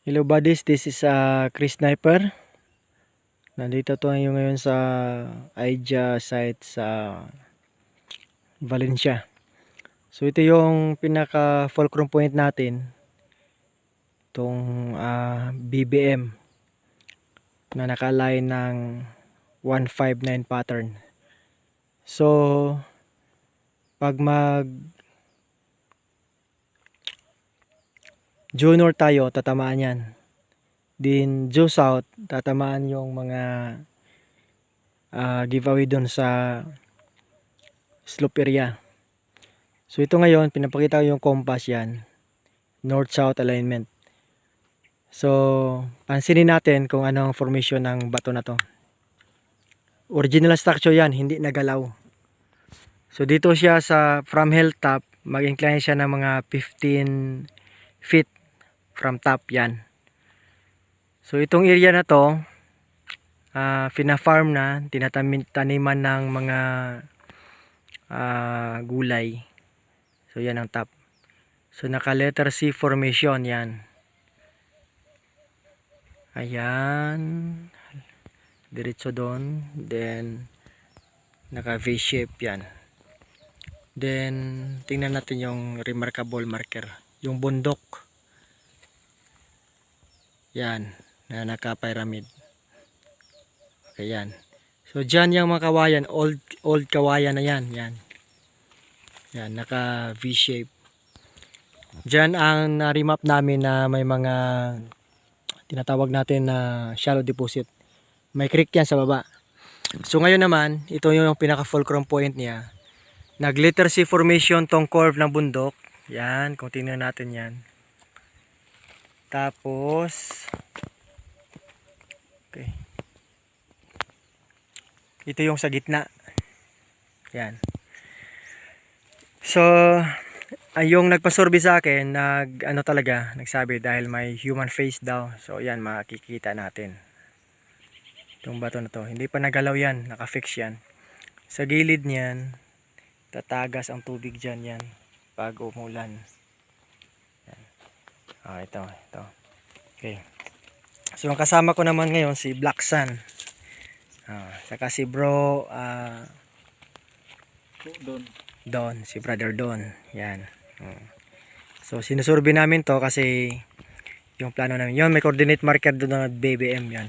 Hello buddies, this is Chris Sniper. Nandito tayo ngayon sa IJA site sa Valencia. So ito yung pinaka fulcrum point natin. Itong BBM na naka-align ng 159 pattern. So pag due north tayo, tatamaan yan. Din due south, tatamaan yung mga giveaway doon sa slope area. So ito ngayon, pinapakita ko yung compass yan. North-south alignment. So, pansinin natin kung anong formation ng bato na to. Original structure yan, hindi nagalaw. So dito siya sa from hilltop, mag-incline siya ng mga 15 feet from top yan. So itong area na to, fina-farm na, tinataniman ng mga gulay. So yan ang top. So naka letter C formation yan. Ayan. Diretso doon. Then naka V shape yan. Then tingnan natin yung remarkable marker. Yung bundok. Yan. Na naka-pyramid. Okay, yan. So, dyan yung mga kawayan. Old kawayan na yan. Yan. Yan, naka V-shape. Dyan ang na-remap namin na may mga tinatawag natin na shallow deposit. May creek yan sa baba. So, ngayon naman, ito yung pinaka-fulcrum point niya. Nag-letter C formation tong curve ng bundok. Yan, kung tingnan natin yan. Tapos, okay. Ito yung sa gitna. Yan. So, yung nagpa-survey sa akin, nagsabi dahil may human face daw. So, yan, makikita natin. Itong bato na to. Hindi pa nagalaw yan. Naka-fix yan. Sa gilid niyan, tatagas ang tubig dyan yan. Pag umulan. Yan. Ito. Okay. So, ang kasama ko naman ngayon, si Black Sun. Saka si bro Don, si brother Don. Yan. So sinusurvey namin to kasi yung plano namin. Yun, may coordinate marker doon ng BBM yan.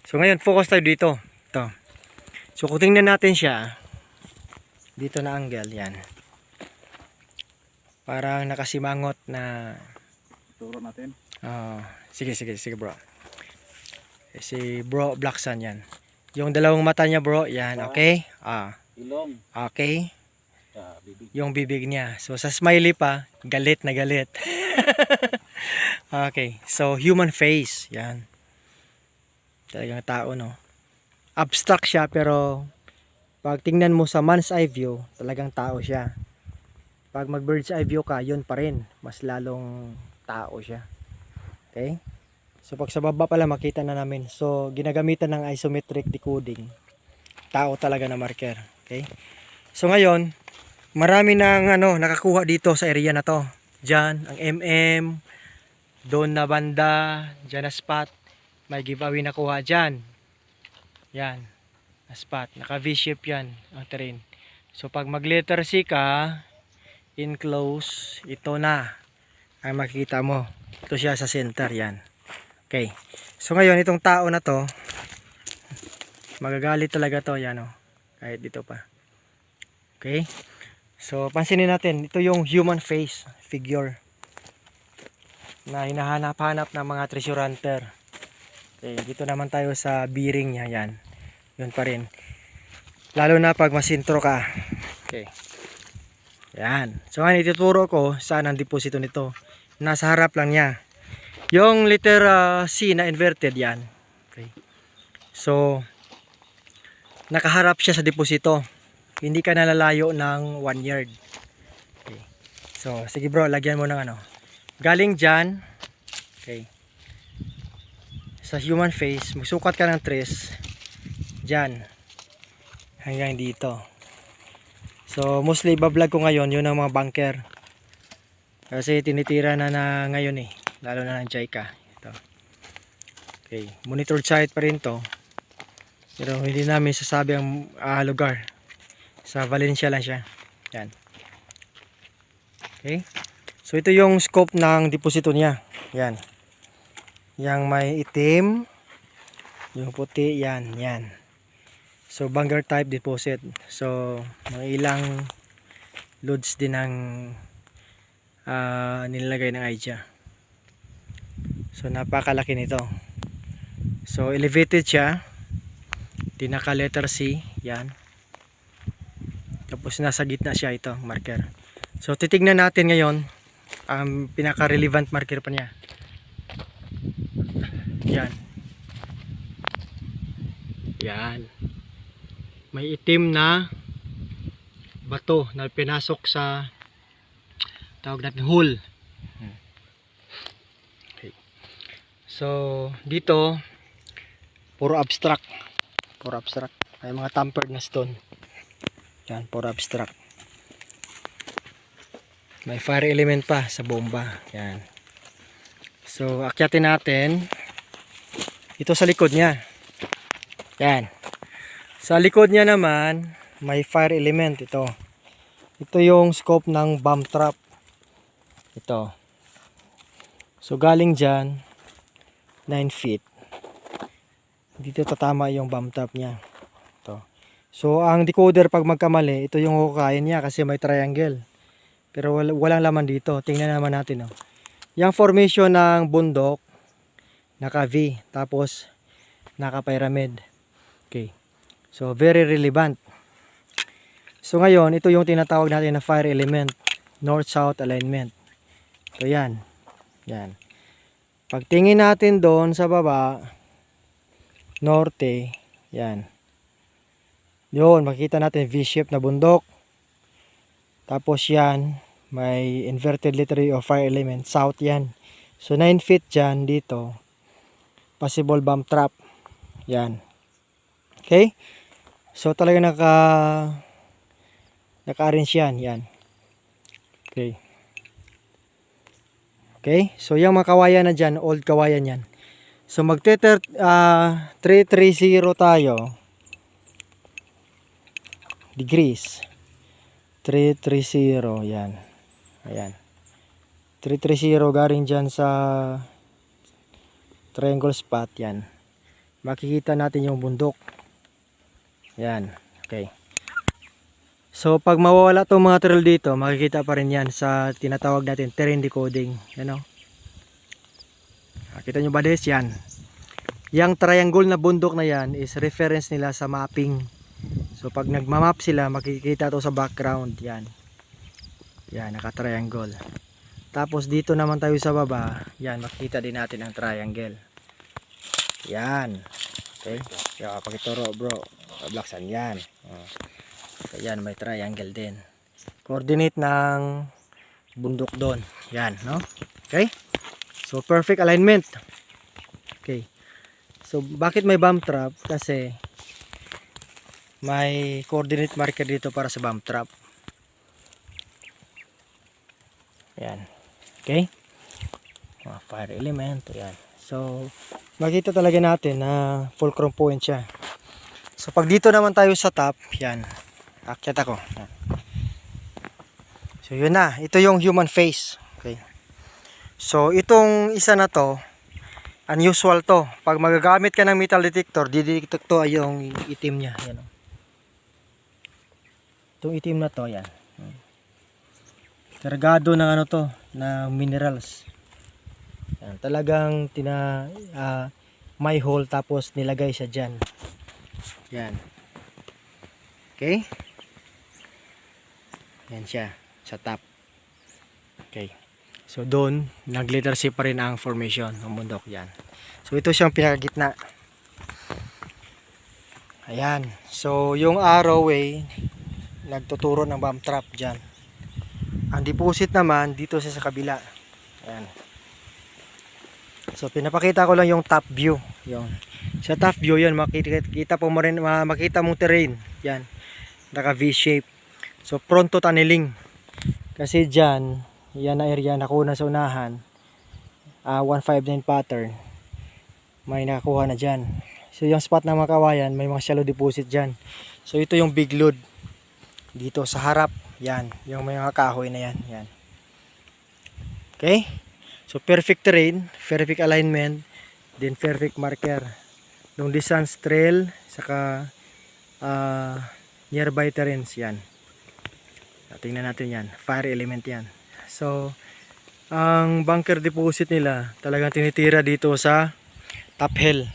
So ngayon focus tayo dito. Ito. So kung tingnan natin siya, dito na angle yan. Parang nakasimangot na turo natin. Sige bro. Si bro Black Sun yan. Yung dalawang mata niya bro, yan, okay? Ilong. Okay. Bibig. Yung bibig niya. So sa smiley pa, galit na galit. Okay. So human face, yan. Talagang tao, no? Abstract siya pero pag tingnan mo sa man's eye view, talagang tao siya. Pag mag bird's eye view ka, yun pa rin. Mas lalong tao siya. Okay? So pag sa baba pala makita na namin. So ginagamitan ng isometric decoding. Tao talaga na marker. Okay? So ngayon, marami nang nakakuha dito sa area na to. Diyan ang MM, doon na banda, diyan na spot. May giveaway na kuha diyan. Yan. Na spot, naka V-shape yan ang terrain. So pag mag letter C ka, in close, ito na ang makikita mo. Ito siya sa center yan. Okay. So ngayon itong tao na to, magagalit talaga to, yan o. Kahit dito pa. Okay. So pansinin natin, ito yung human face figure na hinahanap-hanap ng mga treasure hunter. Okay, dito naman tayo sa bearing niya, yan. Yun pa rin. Lalo na pag masintro ka. Okay. Yan. So ngayon ituturo ko saan ang deposito nito. Nasa harap lang niya. Yung letter C na inverted yan. Okay. So, nakaharap siya sa deposito. Hindi ka nalalayo ng 1 yard. Okay. So, sige bro, lagyan mo ng galing dyan. Okay. Sa human face, magsukat ka ng trace. Dyan. Hanggang dito. So, mostly bablog ko ngayon, yun ang mga bunker. Kasi tinitira na ngayon eh. Lalo na ng JICA. Okay, monitored site pa rin to. Pero hindi namin sasabi ang lugar. Sa Valencia lang siya. Yan. Okay. So ito yung scope ng deposito niya. Yan. Yang may itim, yung puti, yan, yan. So Vanguard type deposit. So mga ilang loads din ang nilalagay ng IDEA. So napakalaki nito. So elevated siya. Tinaka letter C, yan. Tapos nasa gitna siya ito, marker. So titignan natin ngayon ang pinaka-relevant marker pa niya. Yan. Yan. May itim na bato na pinasok sa tawag natin hole. Okay. So dito puro abstract. Puro abstract. May mga tampered na stone. Yan, puro abstract. May fire element pa sa bomba. Yan. So akyatin natin. Ito sa likod niya. Yan. Sa likod niya naman may fire element ito. Ito yung scope ng bomb trap. Ito. So galing dyan 9 feet. Dito tatama yung bomb trap niya. Ito. So ang decoder pag magkamali, ito yung hukayin niya kasi may triangle. Pero walang laman dito. Tingnan naman natin. Oh. Yung formation ng bundok naka V tapos naka pyramid. Okay. So very relevant. So ngayon, ito yung tinatawag natin na fire element, north-south alignment. So yan. Yan. Pagtingin natin doon sa baba, norte, yan. Yun, makikita natin V-shape na bundok. Tapos yan, may inverted letter of fire element, south yan. So 9 feet dyan, dito, possible bomb trap. Yan. Okay? So talaga naka-arrange yan. Yan. Okay. Okay? So yung mga kawayan na dyan, old kawayan yan. So magte-330 tayo. Degrees. 330. Yan. Ayan. 330 galing dyan sa triangle spot. Yan. Makikita natin yung bundok. Yan. Okay. So pag mawawala itong mga trail dito, makikita pa rin yan sa tinatawag natin terrain decoding. Yan o. Kita nyo ba des? Yan. Yang triangle na bundok na yan is reference nila sa mapping. So pag nagmamap sila, makikita to sa background. Yan. Yan, naka-triangle. Tapos dito naman tayo sa baba. Yan, makikita din natin ang triangle. Yan. Okay. Kaya pakituro bro. Blaksan yan. So yan, may triangle din. Coordinate ng bundok doon. Yan, no? Okay? So perfect alignment. Okay. So bakit may bomb trap? Kasi may coordinate marker dito para sa bomb trap. Yan. Okay? Fire element. Yan. So makita talaga natin na fulcrum point siya. So pag dito naman tayo sa top, yan. Akyat ako. Yan. So yun na. Ito yung human face. Okay. So itong isa na to, unusual to. Pag magagamit ka ng metal detector, didetect to ay yung itim niya. Yan. Itong itim na to, yan. Kargado ng ano to, na minerals. Yan, talagang may hole tapos nilagay siya dyan. Yan. Okay? Yan siya, sa top. Okay. So doon, nag-letter C pa rin ang formation ng bundok. Yan. So ito siyang pinakagitna. Ayan. So yung arrow way, nagtuturo ng bomb trap dyan. Ang deposit naman, dito sa kabila. Ayan. So pinapakita ko lang yung top view. Yung sa top view yan, makita po mo rin, makita mong terrain. Yan. Naka V-shape. So prone to tunneling. Kasi dyan, yan na area na kuna sa unahan. 159 pattern. may nakakuha na dyan. So yung spot ng mga kawayan, may mga shallow deposit dyan. So ito yung big load dito sa harap. Yan, yung may mga kahoy na yan. Yan. Okay? So perfect terrain, perfect alignment, then perfect marker. Long distance trail, saka nearby terrains yan. Tingnan natin yan. Fire element yan. So, ang bunker deposit nila talagang tinitira dito sa top hill.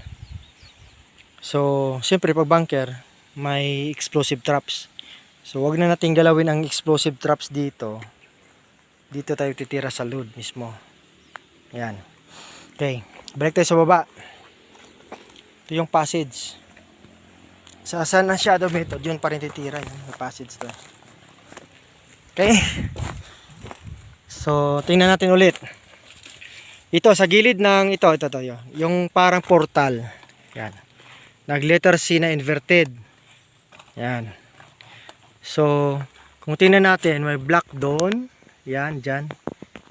So, siyempre pag bunker, may explosive traps. So, wag na natin galawin ang explosive traps dito. Dito tayo titira sa load mismo. Yan. Okay. Balik tayo sa baba. Ito yung passage. Sa saan ang shadow method, yun pa rin titira. Yung passage to. Okay. So, tingnan natin ulit. Ito, sa gilid ng ito. Yung parang portal. Yan. Nag-letter C na inverted. Yan. So, kung tingnan natin, may black doon. Yan, dyan.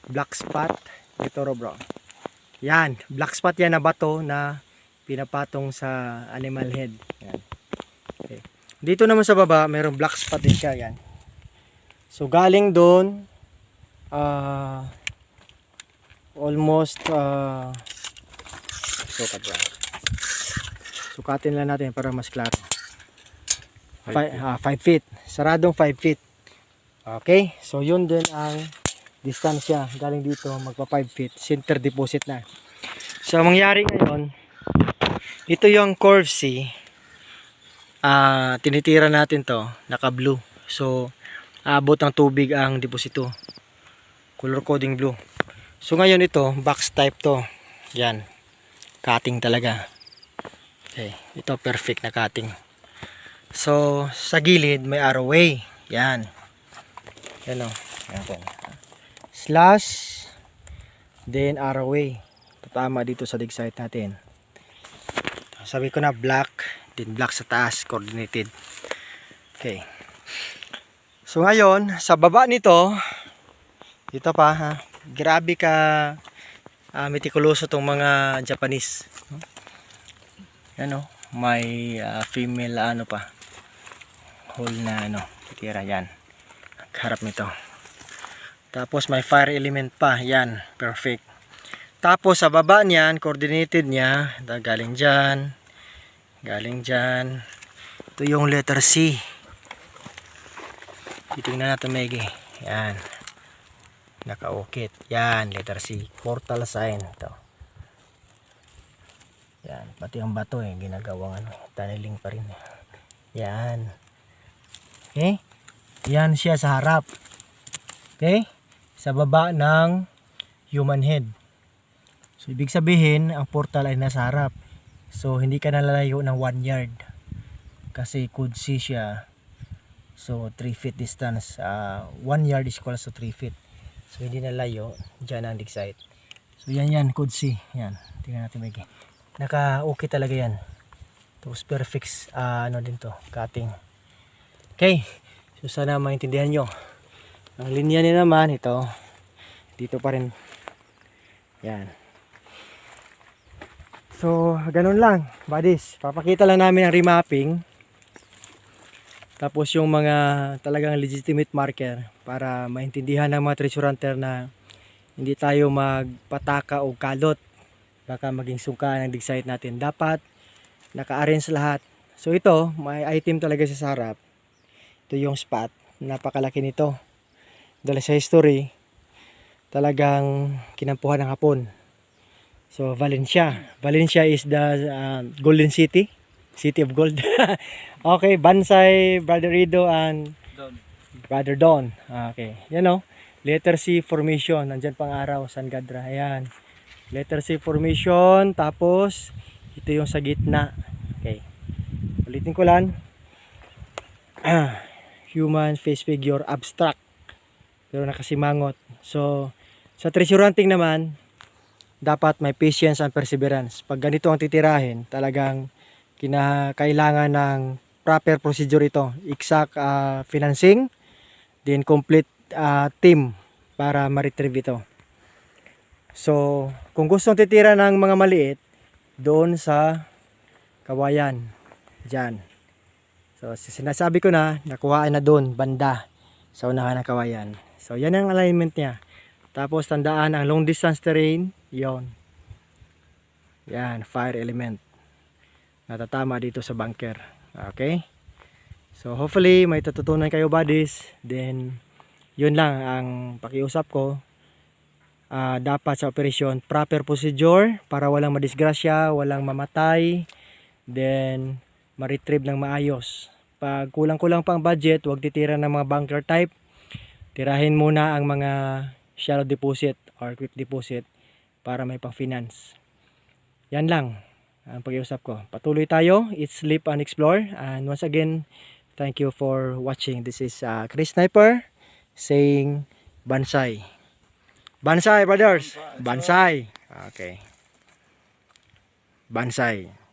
Black spot. Ito, bro. Yan. Black spot yan na bato na pinapatong sa animal head. Yan. Okay. Dito naman sa baba, mayroong black spot din siya. Yan. So, galing doon, almost sukatin lang natin para mas klaro. 5 feet, saradong 5 feet. Okay, so yun din ang distansya galing dito, magpa 5 feet, center deposit na. So mangyari ngayon, ito yung curve C, tinitira natin to, naka blue. So abot ng tubig ang deposito, color coding blue. So ngayon ito, box type to. Yan. Cutting talaga. Okay, ito perfect na cutting. So sa gilid may arrowway. Yan. Yan o. Yan. Slash then arrowway. Tama dito sa dig site natin. Sabi ko na black, then black sa taas, coordinated. Okay. So ngayon, sa baba nito, dito pa ha. Grabe ka metikuloso tong mga Japanese. Ano, may female ano pa. Hole na ano, titira yan. Harap nito. Tapos may fire element pa, yan, perfect. Tapos sa baba niyan, coordinated niya, galing diyan. Galing diyan. Ito yung letter C. Titingnan natin maigi. Yan. Nakaukit. Yan, letter C. Portal sign. Ito. Yan. Pati ang bato ginagawang ano, tunneling pa rin. Yan. Okay? Yan siya sa harap. Okay? Sa baba ng human head. So, ibig sabihin, ang portal ay nasa harap. So, hindi ka nalalayo ng 1 yard. Kasi could see siya. So, 3 feet distance. 1 yard is equals to 3 feet. So hindi na layo, dyan ang dig site. So yan, could see. Yan, tingnan natin maigi. Naka-okay talaga yan. Tapos perfect, ano din to, cutting. Okay, so sana maintindihan nyo. Ang linya niya naman, ito. Dito pa rin. Yan. So, ganun lang, buddies. Papakita lang namin ang remapping. Tapos yung mga talagang legitimate marker para maintindihan ng mga treasure hunter na hindi tayo magpataka o kalot. Baka maging sungkaan ang dig site natin. Dapat naka-arrange lahat. So ito, may item talaga sa harap. Ito yung spot. Napakalaki nito. Dahil sa history, talagang kinampuhan ng Hapon. So Valencia. Valencia is the Golden City. City of Gold. Okay, Bansay, Brother Rido, and Brother Don. Okay, yan o. Letter C formation. Nandyan pang araw, San Gadra. Ayan. Letter C formation. Tapos, ito yung sa gitna. Okay. Ulitin ko lang. Human face figure abstract. Pero nakasimangot. So, sa treasure hunting naman, dapat may patience and perseverance. Pag ganito ang titirahin, talagang kinakailangan ng proper procedure ito, exact financing, then complete team para ma-retrieve ito. So kung gustong titira ng mga maliit, doon sa kawayan. Diyan. So sinasabi ko na nakuhaan na doon banda sa unahan ng kawayan. So yan ang alignment niya. Tapos tandaan ang long distance terrain, yon. Yan, fire element. Natatama dito sa bunker. Okay? So hopefully may tututunan kayo buddies. Then yun lang ang pakiusap ko. Dapat sa operasyon proper procedure para walang madisgrasya, walang mamatay, then ma-retrieve ng maayos. Pag kulang-kulang pang budget, huwag titira ng mga bunker type. Tirahin muna ang mga shallow deposit or quick deposit para may pang finance. Yan lang ang pakiusap ko. Patuloy tayo, eat, sleep and explore. And once again, thank you for watching. This is Chris Sniper saying Bansai. Bansai brothers. Bansai. Okay. Bansai.